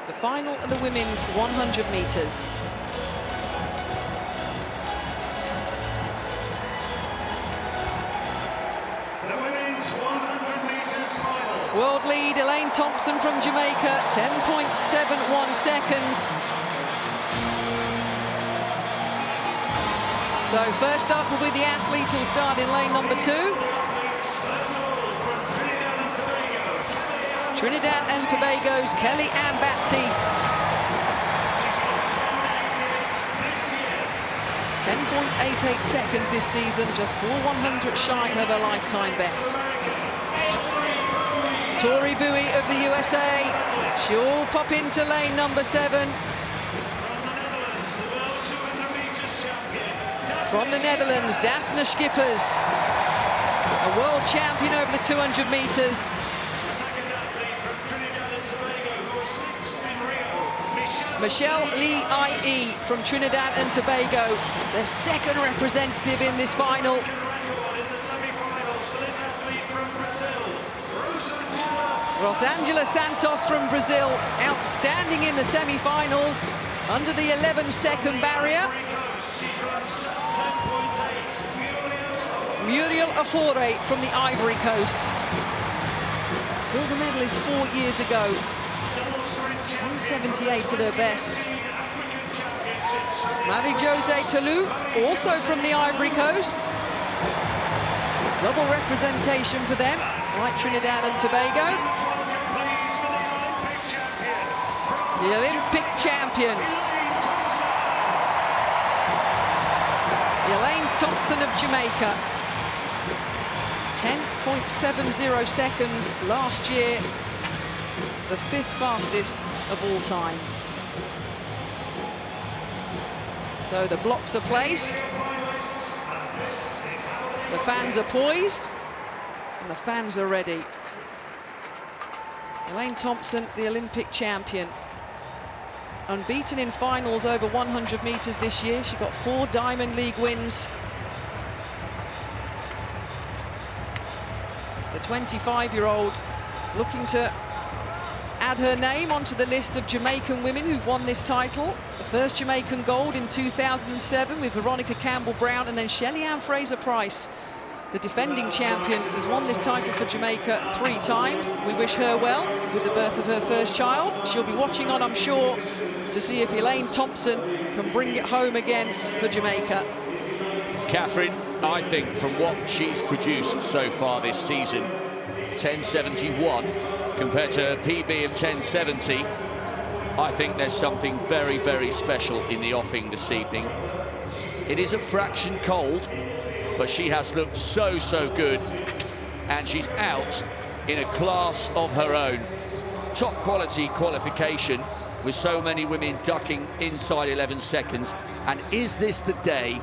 the final of the women's 100 metres. The women's 100 metres final. World lead, Elaine Thompson from Jamaica, 10.71 seconds. So first up will be the athlete who'll start in lane number 2. Trinidad and Tobago's Kelly Ann Baptiste. 10.88 seconds this season, just 4/100 shy of her lifetime best. Tori Bowie of the USA. She'll pop into lane number 7. From the Netherlands, Daphne Schippers, a world champion over the 200 metres. Michelle Lee IE from Trinidad and Tobago, their second representative in this final. Rosangela Santos from Brazil, outstanding in the semi-finals, under the 11-second barrier. Muriel Ahore from the Ivory Coast, silver medalist 4 years ago, 10.78 at her best. Marie-José Talou, also from the Ivory Coast. Double representation for them, like Trinidad and Tobago. The Olympic champion, Elaine Thompson of Jamaica. 10.70 seconds last year, the 5th fastest of all time. So the blocks are placed, the fans are poised, and the fans are ready. Elaine Thompson, the Olympic champion. Unbeaten in finals over 100 metres this year. She got 4 Diamond League wins. The 25-year-old looking to add her name onto the list of Jamaican women who've won this title. The first Jamaican gold in 2007 with Veronica Campbell-Brown, and then Shelly-Ann Fraser-Price, the defending champion, has won this title for Jamaica 3 times. We wish her well with the birth of her first child. She'll be watching on, I'm sure, to see if Elaine Thompson can bring it home again for Jamaica. Catherine, I think from what she's produced so far this season, 10.71 compared to her PB of 10.70, I think there's something very, very special in the offing this evening. It is a fraction cold, but she has looked so, so good, and she's out in a class of her own. Top quality qualification with so many women ducking inside 11 seconds. And is this the day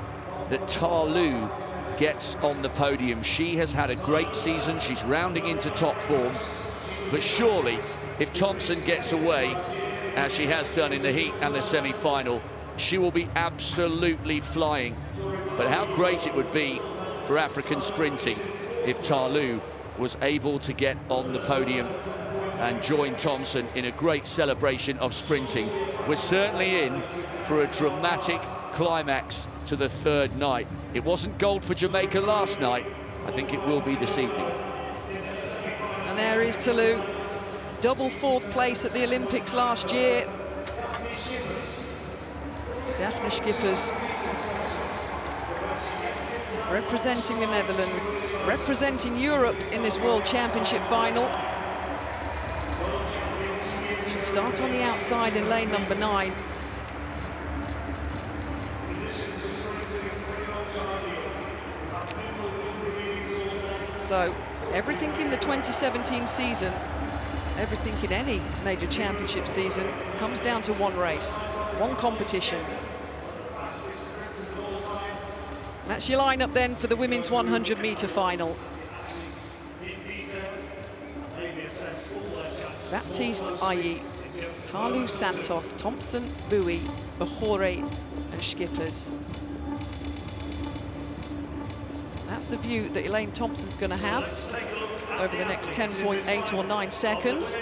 that Talou gets on the podium? She has had a great season. She's rounding into top form. But surely, if Thompson gets away, as she has done in the heat and the semi-final, she will be absolutely flying. But how great it would be for African sprinting if Talou was able to get on the podium and join Thompson in a great celebration of sprinting. We're certainly in for a dramatic climax to the 3rd night. It wasn't gold for Jamaica last night. I think it will be this evening. And there is Talou, double 4th place at the Olympics last year. Daphne Schippers representing the Netherlands, representing Europe in this World Championship final. She'll start on the outside in lane number 9. So everything in the 2017 season, everything in any major championship season, comes down to one race, one competition. That's your lineup then for the women's 100-metre final. Baptiste IE, Talou Santos, Thompson, Bowie, Ahore and Schippers. That's the view that Elaine Thompson's going to have over the next 10.8 or 9 seconds.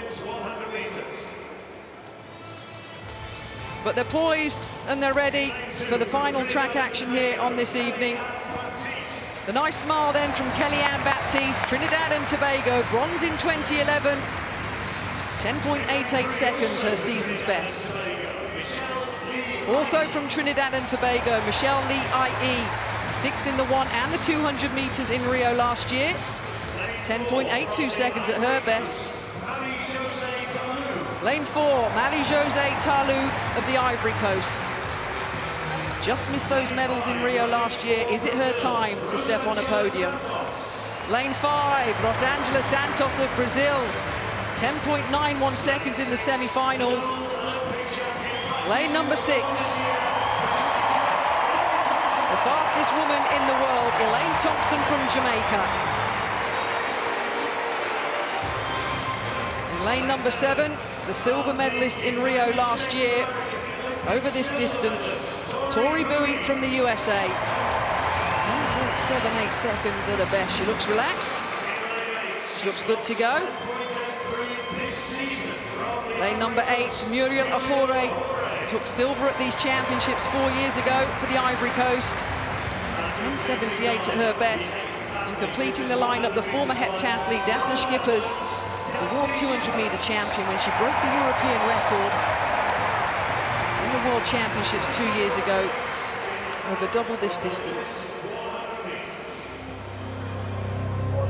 But they're poised and they're ready for the final track action here on this evening. The nice smile then from Kellyanne Baptiste, Trinidad and Tobago, bronze in 2011. 10.88 seconds, her season's best. Also from Trinidad and Tobago, Michelle Lee IE, 6 in the 1 and the 200 meters in Rio last year. 10.82 seconds at her best. Lane 4, Marie-Josée Talou of the Ivory Coast. Just missed those medals in Rio last year. Is it her time to step on a podium? Lane 5, Rosângela Santos of Brazil. 10.91 seconds in the semi-finals. Lane number 6. The fastest woman in the world, Elaine Thompson from Jamaica. In lane number 7, the silver medalist in Rio last year. Over this distance, Tori Bowie from the USA. 10.78 seconds at her best. She looks relaxed. She looks good to go. Lane number 8, Muriel Ahore took silver at these championships 4 years ago for the Ivory Coast. 10.78 at her best. And completing the lineup, the former heptathlete Daphne Schippers, the World 200-meter champion when she broke the European record in the World Championships 2 years ago over double this distance.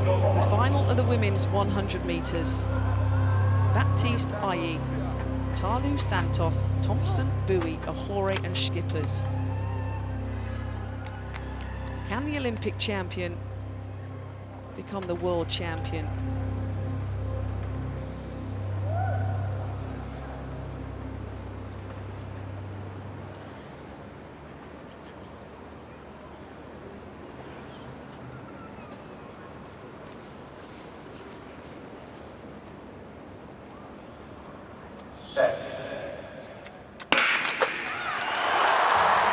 The final of the women's 100 meters. Baptiste IE, Talou Santos, Thompson, Bowie, Ahore and Schippers. Can the Olympic champion become the world champion?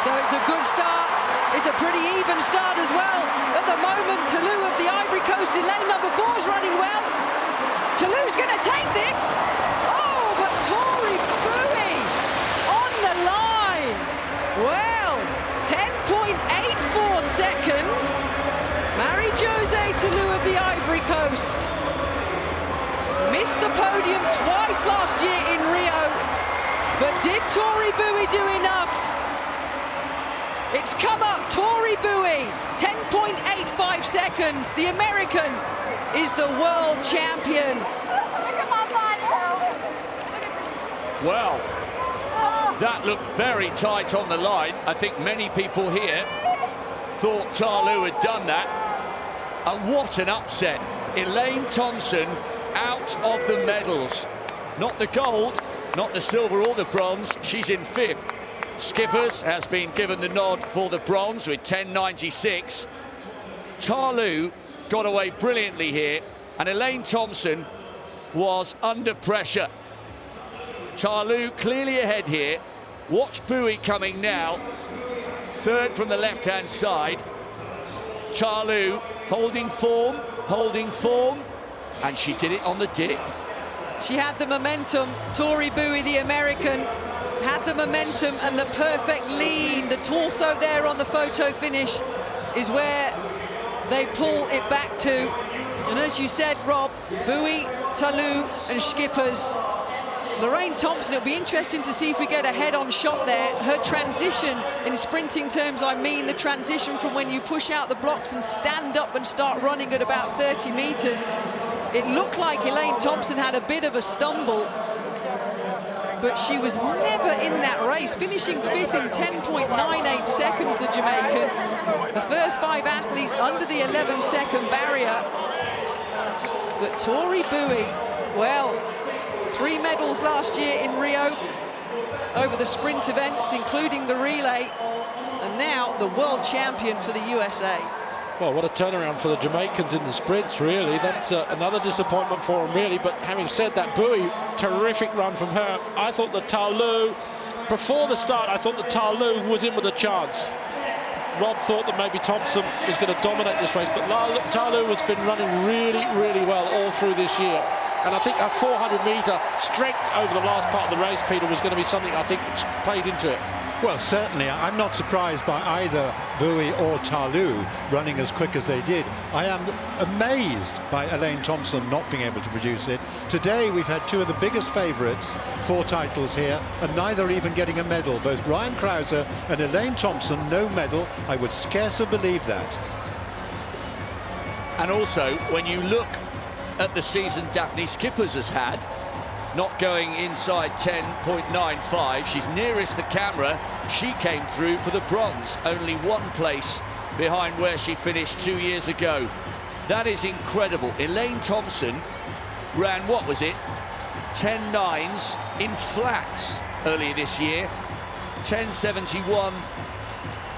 So it's a good start. It's a pretty even start as well. At the moment, Talou of the Ivory Coast in lane number 4 is running well. Talou's going to take this. Oh, but Tori Bowie on the line. Well, 10.84 seconds. Marie-Josée Talou of the Ivory Coast missed the podium twice last year in Rio. But did Tori Bowie do enough? It's come up, Tori Bowie, 10.85 seconds. The American is the world champion. Well, that looked very tight on the line. I think many people here thought Talou had done that. And what an upset. Elaine Thompson out of the medals. Not the gold, not the silver or the bronze. She's in 5th. Schippers has been given the nod for the bronze with 10.96. Talou got away brilliantly here, and Elaine Thompson was under pressure. Talou clearly ahead here. Watch Bowie coming now. 3rd from the left-hand side. Talou holding form, and she did it on the dip. She had the momentum. Tori Bowie, the American, had the momentum and the perfect lean. The torso there on the photo finish is where they pull it back to. And as you said, Rob, Bowie, Talou and Schippers. Lorraine Thompson, it'll be interesting to see if we get a head-on shot there. Her transition, in sprinting terms, I mean the transition from when you push out the blocks and stand up and start running at about 30 meters. It looked like Elaine Thompson had a bit of a stumble, but she was never in that race, finishing 5th in 10.98 seconds, the Jamaican. The first 5 athletes under the 11-second barrier. But Tori Bowie, well, 3 medals last year in Rio over the sprint events, including the relay, and now the world champion for the USA. Well, what a turnaround for the Jamaicans in the sprints, really. That's another disappointment for them, really. But having said that, Bowie, terrific run from her. I thought that Talou, before the start, I thought that Talou was in with a chance. Rob thought that maybe Thompson was going to dominate this race, but Talou has been running really, really well all through this year. And I think her 400-metre strength over the last part of the race, Peter, was going to be something I think which played into it. Well, certainly. I'm not surprised by either Bowie or Talu running as quick as they did. I am amazed by Elaine Thompson not being able to produce it. Today we've had two of the biggest favourites for titles here, and neither even getting a medal. Both Ryan Krauser and Elaine Thompson, no medal. I would scarcely believe that. And also, when you look at the season Daphne Skippers has had, not going inside 10.95, she's nearest the camera. She came through for the bronze, only one place behind where she finished 2 years ago. That is incredible. Elaine Thompson ran, what was it, 10.9s in flats earlier this year, 10.71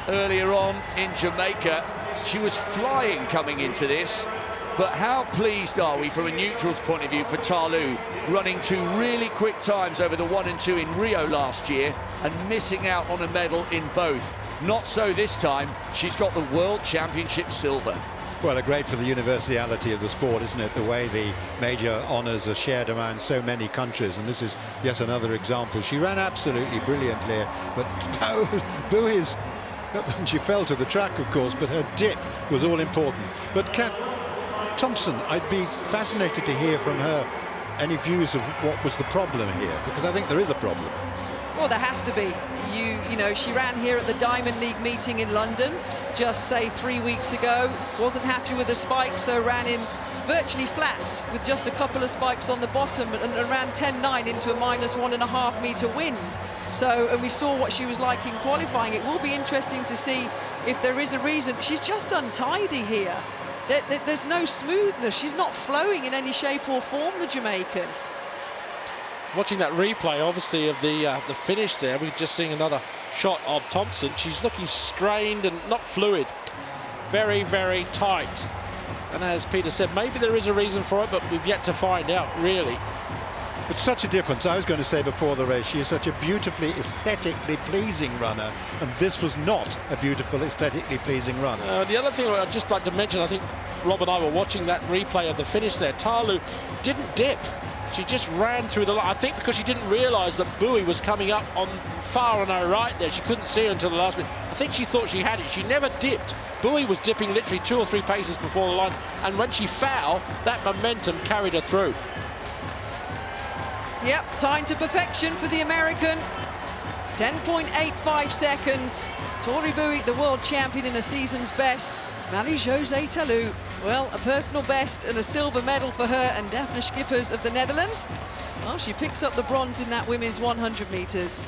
earlier on in Jamaica. She was flying coming into this. But how pleased are we from a neutral's point of view for Talu, running two really quick times over the 1 and 2 in Rio last year and missing out on a medal in both. Not so this time. She's got the World Championship silver. Well, great for the universality of the sport, isn't it? The way the major honours are shared around so many countries, and this is yet another example. She ran absolutely brilliantly, but Bowie's, she fell to the track, of course, but her dip was all important. But Thompson, I'd be fascinated to hear from her any views of what was the problem here, because I think there is a problem. Well, there has to be. You know, she ran here at the Diamond League meeting in London just, say, 3 weeks ago. Wasn't happy with the spikes, so ran in virtually flats with just a couple of spikes on the bottom and ran 10.9 into a -1.5 metre wind. So, and we saw what she was like in qualifying. It will be interesting to see if there is a reason. She's just untidy here. There's no smoothness. She's not flowing in any shape or form, the Jamaican. Watching that replay, obviously, of the finish there, we're just seeing another shot of Thompson. She's looking strained and not fluid. Very, very tight. And as Peter said, maybe there is a reason for it, but we've yet to find out, really. It's such a difference. I was going to say before the race, she is such a beautifully aesthetically pleasing runner, and this was not a beautiful aesthetically pleasing run. The other thing I'd just like to mention, I think Rob and I were watching that replay of the finish there. Talu didn't dip. She just ran through the line. I think because she didn't realise that Bowie was coming up on far on her right there. She couldn't see her until the last minute. I think she thought she had it. She never dipped. Bowie was dipping literally 2 or 3 paces before the line, and when she fell, that momentum carried her through. Yep, time to perfection for the American. 10.85 seconds. Tori Bowie, the world champion in a season's best. Marie-José Talu, well, a personal best and a silver medal for her and Daphne Skippers of the Netherlands. Well, she picks up the bronze in that women's 100 metres.